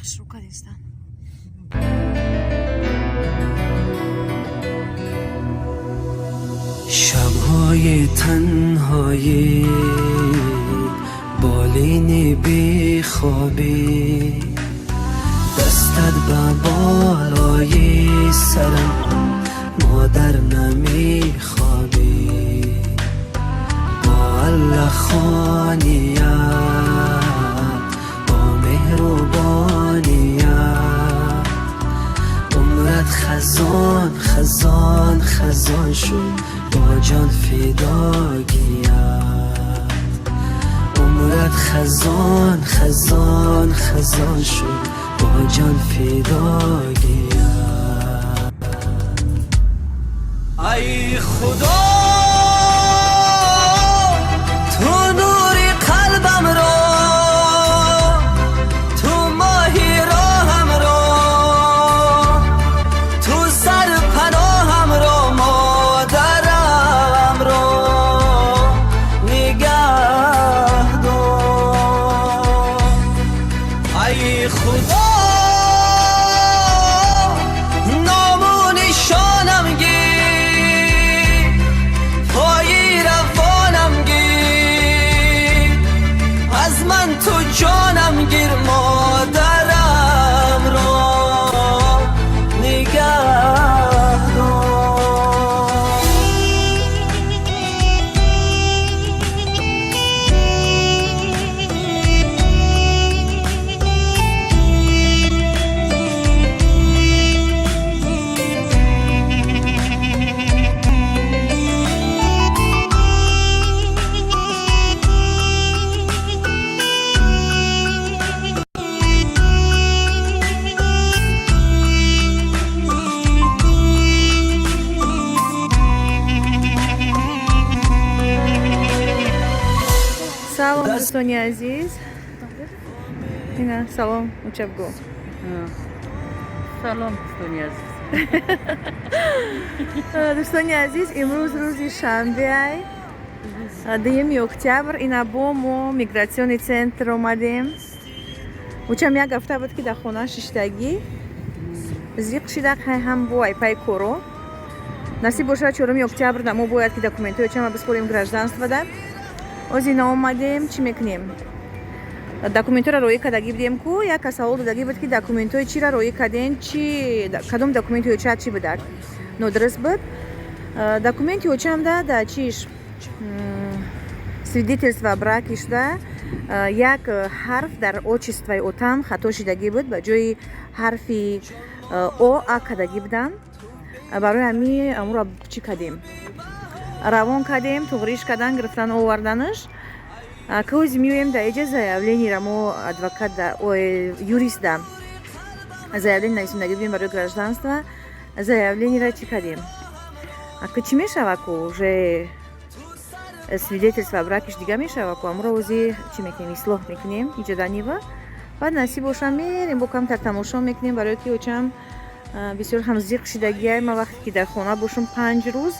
شروع کردیم. شب‌های تنهایی بالین بیخوابی دستت به بالای سرم مادر نمیخوابی با الله خانیت با مهربانیت عمرت خزان خزان خزان شد با جان فداگیت عمرت خزان خزان خزان شد با جان فداگیت ای خدا تو نوری قلبم را تو ماهی راهم را تو سر پناهم را مادرم را نگه دار ای خدا جانم گیر مادرم را نگه دار سلام دوستانی عزیز. اینا سلام مچبگو. سلام دوستانی عزیز. دوستانی عزیز امروز روزی شنبه 2 октябрь اینا با ما میگراسیون центр اومدیم. وچم یک هفته بود که در خونه ششتگی زیق شده هم بوای پای کورو. نصیب باشه 4 октябрь нам باید که دکومنتای چما بسپاریم гражданство да. از اینا اومدیم چی میکنیم؟ دکومنت را روی کردگی بدیم کو یا کسال دادگی بود که دکومنت های چی را روی کردین چی کدوم دکومنت های چی بدار نو درست بود دکومنت های چم ده چیش свидетельство браки شده یک حرف در отчестве отам خطا شدگی بود به جای حرفی او کردگی بدم برای همین امور را چی کردیم روان کردیم توغریش کردن گرفتن آوردنش که از میویم در اینجا заявление را ما адвокат юрист да заявление навесим дадим برای гражданство заявление را چی کردیم که چی میشود که уже свидетельство бракиш دیگه میشود که امروز وزی چی میکنیم اصلاح میکنیم اینجا در نیوه بعد نصیب باشم میریم با کم تماشا میکنیم برای که اوچم بسیار هم زیق شدگی ما وقتی که در خانه باشم 5 روز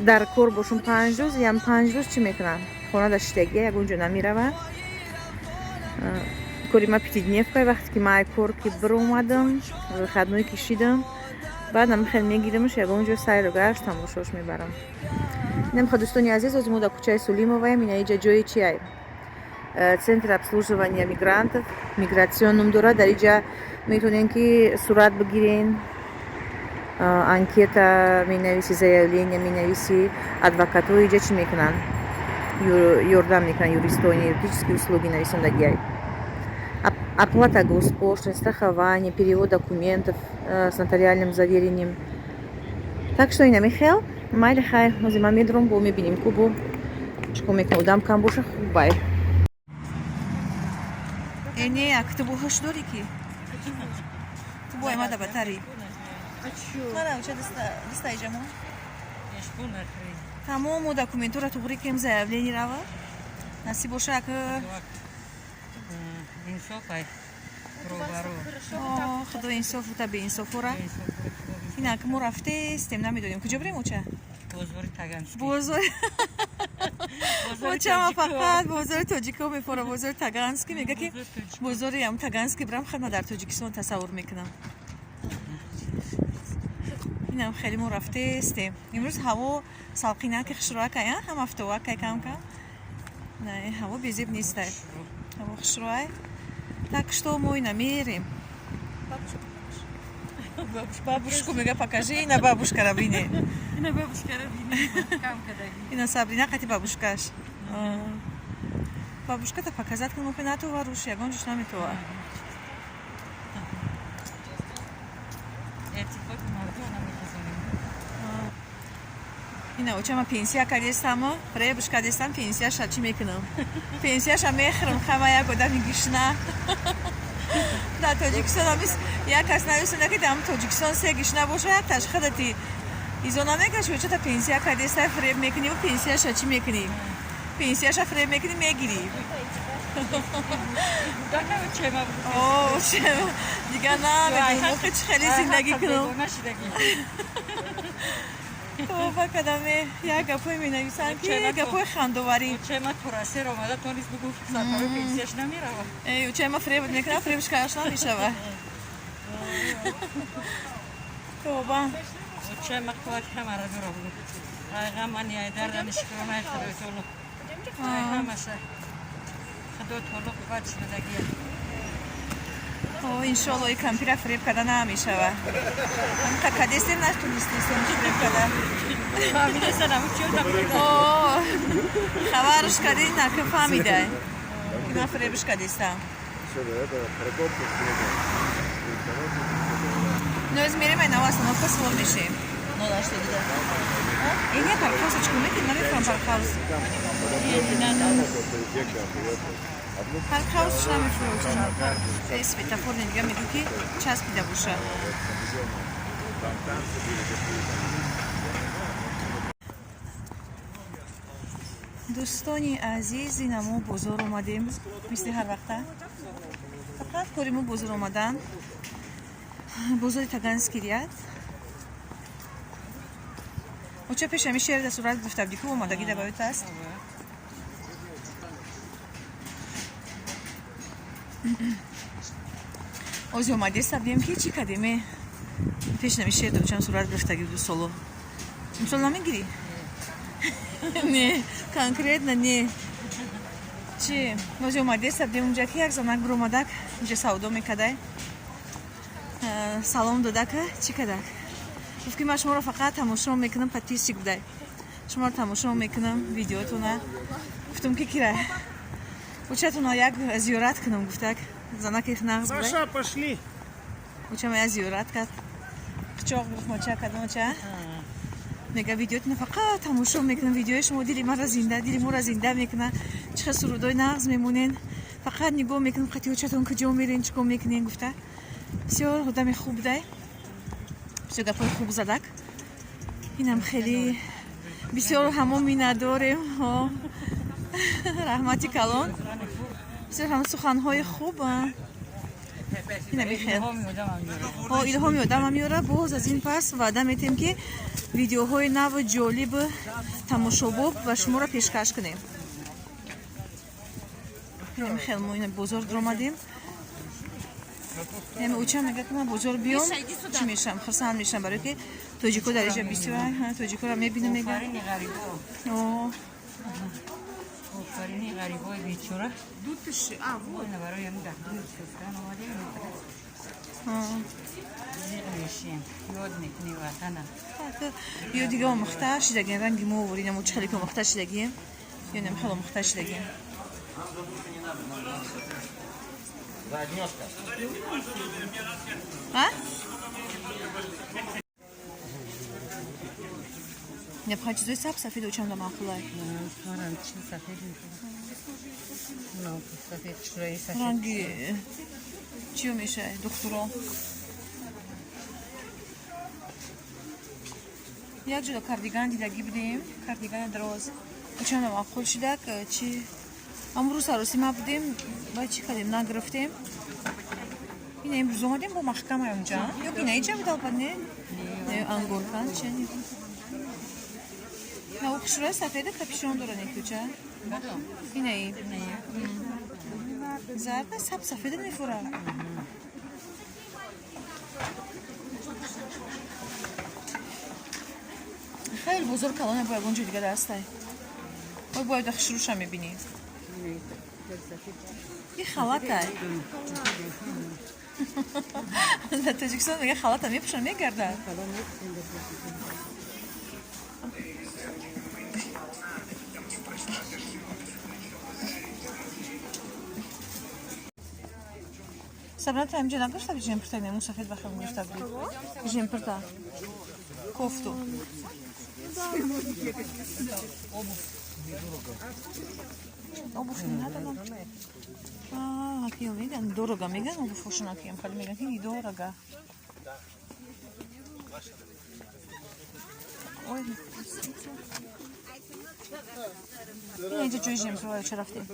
در کور باشم 5 روز یا 5 روز چی میکنم خونه داشتگی یک اونجا نمیروه کوری ما 5 дневка وقتی که ما کور که بر اومدم خدموی کشیدم بعد هم خیلی میگیرمش یک اونجا سیر و گشت تماشاش میبرم نمیخواد دوستانی عزیز از ما در کوچه سولимовая مینا اینجا جای چی ای центр обслуживания мигрантов миграционном داره در اینجا میتونین که صورت بگیرین анкета می‌نویسی заявление می‌نویسی адвокату اینجا چی میکنن یوردام میکنن юристы юридические услуги навесендаги оплата госпошлин страхование перевод документов с нотариальным заверением так что اینا میخوام майли хай از ما میدرم بو میبینیم کو بو چکو میکنم دام کم باشه خوبای اینی اکتبو هش داری کی تو بو ما دبتاری مرا چه دستای جمع تمام دکومنتورا توغری کم заявление روا نصیب باشه که انصاف ای پروبارو خدا انصاف و تبی انصاف را اینا که ما رفته استم نمیدونیم کجا بریم اوچه بازوری تگانسکی بازوری Очама фақат бозори тоҷико мефора, бозори таганский мега ки бозори ам таганский брам хадна дар Тоҷикистон тасаввур мекунам. Инам хеле мо рафтестем. Имрӯз ҳаво салқинаки хушроакай, ҳам афтовакай кам-кам. Не, ҳаво безеб нестай. Ҳаво хушроай. Так што мо ина мерем. Бабушку мега покажи, ина бабушкара бине. Ина бабушкара бине. Кам кадаги. Ина Сабрина қати бабушкаш. Бабушката показат ки мухи натоваруш, ягон ҷуш наметова. Ина очама пенсия кадестамо, пребуш кадестам пенсияша чӣ мекунам? Пенсияша мехӯрам, хама як одами гишна. Дар Тоҷикистон амис як кас нависонда ки дар Тоҷикистон се гишна боша, як ташхидати изона мекаш, очата пенсия кадеста фреб мекунӣ, пенсияша чӣ мекунӣ? Пенсияша фреб мекунӣ, мегирӣ. Дигар намедонам охи чӣ хеле зиндагӣ кунам. Товба кадаме як гапҳое менависам ки гапҳои хандоварӣ. Чема турасер омада то низ бугу сафаро пенсияш намерава. Чема фреб мекунам, фребш караш намешава. Товба. Чема қувват камара дура бугу. Айға ман яйдар данишкунам худой толу. Ҳамаша худой толу қувват шудагия. Иншолло и кампира фреб када намешава. Ҳамка кадестем натунистем фреб када. Фамилияса намучиё намурида. Хабарш кадӣ нака фаҳмидай. Ки ман фребш кадестам. Ноз мерем ай нава остановка свол мешем. 082. Ин я паркхаусочку мекунем, намефаҳмам паркхаус. Паркхаусш намефурӯхтам. Се светофорни дига мегӯ ки часпида боша. Дӯстони азиз, ина мо бозор омадем, мисли ҳар вақта. Фақат кори мо бозор омадан. Бозори Таганский ряд. Оча пеш ҳами шеҳр да сурат гирифта буди ку омадагӣ да баёд аст. ози омадеста будем ки чӣ кадеме пеш ҳами шеҳр да очам сурат гирифтаги ду соло. Имсол намегирӣ? Не, конкретно не. Чи, ози омадеста будем унҷа ки як занак биромадак инҷа савдо мекадай. Салом додак, чӣ кадак? Гуфт ки ман шуморо фақат тамошо мекунам, подписчик будай. Шуморо тамошо мекунам, видеотона. Гуфтам ки кира. Учатона як зиёрат кунам, гуфтак. Занаки нағз будай. Саша, пошли. Учама як зиёрат кад. Қичоқ гуфт моча кад моча. Мега видеотона фақат тамошо мекунам, видеои шумо дили мара зинда, дили моро зинда мекунад. Чӣ хел сурудои нағз мемонен. Фақат нигоҳ мекунам, қати учатон куҷо мерен, чӣ кор мекунен, гуфта. Бисёр одами хуб будай. Бисёр гапҳои хуб задак. Инам хеле бисёр ҳамо миннатдорем. Раҳмати калон. Бисёр ҳамо суханҳои хуб. Ина бихел. Илҳоми одамам меёрад. Боз аз ин пас ваъда метем ки видеоҳои наву ҷолиб тамошобоб ба шуморо пешкаш кунем. Ина хел мо ина бозор диромадем. Ями учам мега ки ман бозор биём, чӣ мешам? Хурсанд мешам, барое ки тоҷико дар инҷа бисёр, тоҷикоро мебинам мега. Офарини ғарибои бечора. Ина бароям даҳдуи сӯзган омадем. Зиқ мешем, ёд мекунем ватана. Ё дига омӯхта шидагием, ранги мо оварӣ намо чӣ хеле ки омӯхта шидагием. Ё нем хел омӯхта шидагием. Набхай чизои сафед учам да махулай. Ранги чиё мешай? Духтуро. Як ҷуда кардиган дидагӣ будем, кардигани дароз. Учам да махул шидак, чи амрӯз саросима будем, баъд чӣ кардем, нагирифтем. Ина имрӯз омадем бо маҳкама онҷа. Ё ки наинҷа буд албат не? Ангоркан чӣ? نه او خشوره سفیده کپیشون داره نیکوچه اینه ای زرد سب سفیده نیفوره خیلی بزرگ کلانه باید اونجا دیگه دسته باید خشروش هم میبینی یه خلاته در تاجیکستان میگه خلاته میپوشن میگرده سبنات همینجا نگشته بی جمپرتا نمون سفید بخیر میگشته بی جمپرتا کوفتو обувь не надо вам? Какие миган? Дорого миган обувь уши накием, хали миган, и дорого. Ой, я иди чужим, проваю вчера в тем.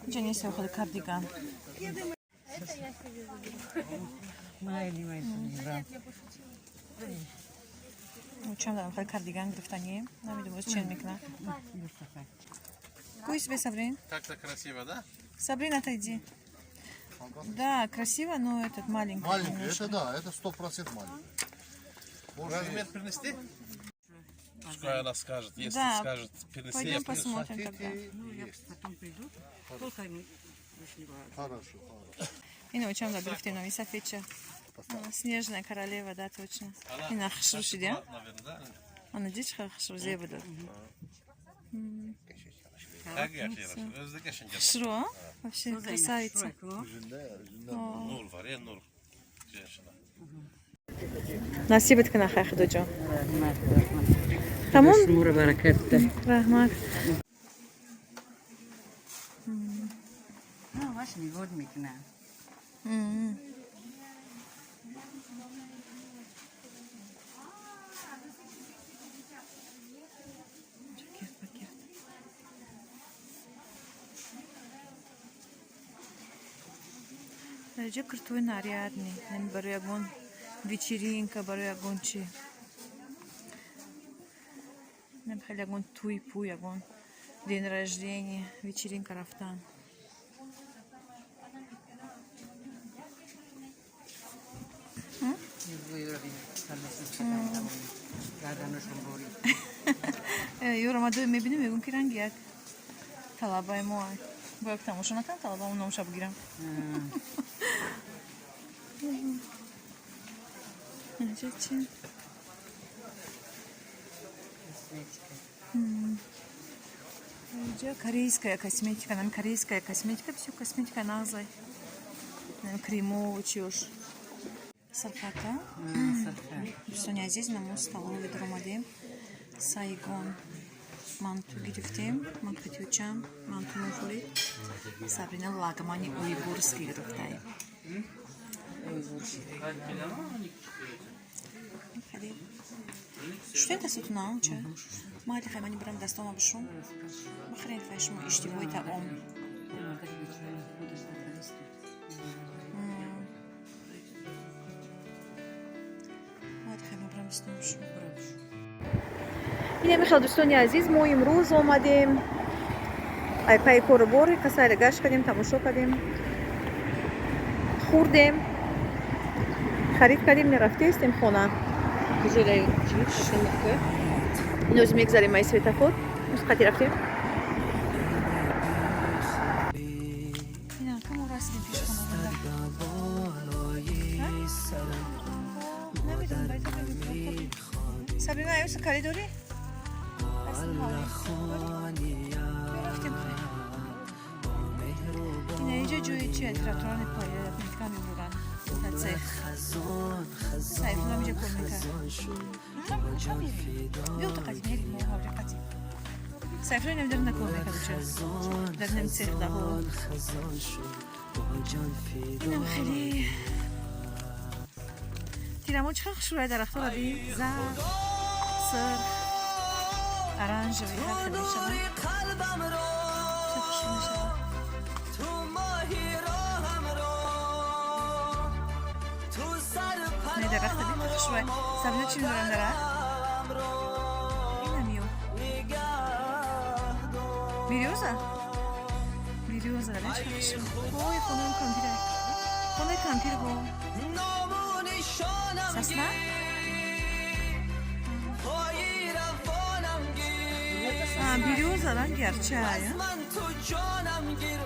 Ничего не все, ходи кардиган. Чем там хоть кардиган грифтани? Намидим, чем микна. Куй себе, Сабрин. Так-то красиво, да? Сабрин, отойди. Да, красиво, но этот маленький. Маленький, это да, это 100% маленький. Размер принести? Пускай она скажет, если Да. скажет, принести, Пойдем я принесу. посмотрим тогда. Хорошо. И научим да грифты новый сафетча. Снежная королева, да, точно. И на хшруши, да? Наверное, да? Она дичка хшрузе будет. Как я şimdi? Özdeki şimdi. Хшру, а? Вообще красавица. Nur var ya nur. Женщина. Nasip etkine xayx dojo. Tamam. Mura bereketli. Rahmat. No, właśnie godmikna. Раджа крутой нарядный. Бару ягон вечеринка, бару ягон чи. Нам хали ягон туй-пу, ягон день рождения, вечеринка рафтан. Yo'ramada میبینیم میگم که رنگ یک طلبای ما باید تماشا نکنم طلبا اون نامشا بگیرم اینجا چی؟ اینجا корейская косметика, нам корейская косметика, все косметика назай, кремов, чушь. Салфата. Соня здесь на мост столовый дромадем. Сайгон. Манту гирифтем, манту тючам, манту муфулит. Сабрина лагмани уйгурский гирифтай. Что это тут науча? Мали хаймани брам дастом обшум. Махрен файшму иштивой та ом. اینه میخواد دوستانی عزیز ما امروز آمدیم ای پای کوربوری کسایی گشت کردیم تماشا کردیم خوردیم خرید کردیم نرفته استیم خونه کجای شنکه اینوز میگذاریم ای سویتافور مسقطی رفتیم اینه کم رسیدیم پیش خونه نمیدونم باید بگیم سبرینا ایوس کاری داری؟ این اینجا جوی چیه؟ تراتوران پایه میتکن میبورن تدسیخ سایف نمیجا کل میتر کجا بیری؟ بیو تا قدیم هیلی مو هاوری قدیم سایف رو نمیدارم نکل میکن در نمیتسیخ ده ها اینم خیلی تیرمو چه خشوره در اختار دی؟ زر سر ارانجوی خیلی میشونه چه خوشی میشونه درخت بیت خوشوای سبزه چی میدارم درخت این همیو بیریوزا لیش خوی خونم کامپیر با نامونی شانم سسنا پایی رفانم گیر بیریوزا lan gerçeği ya. من تو جانم گیر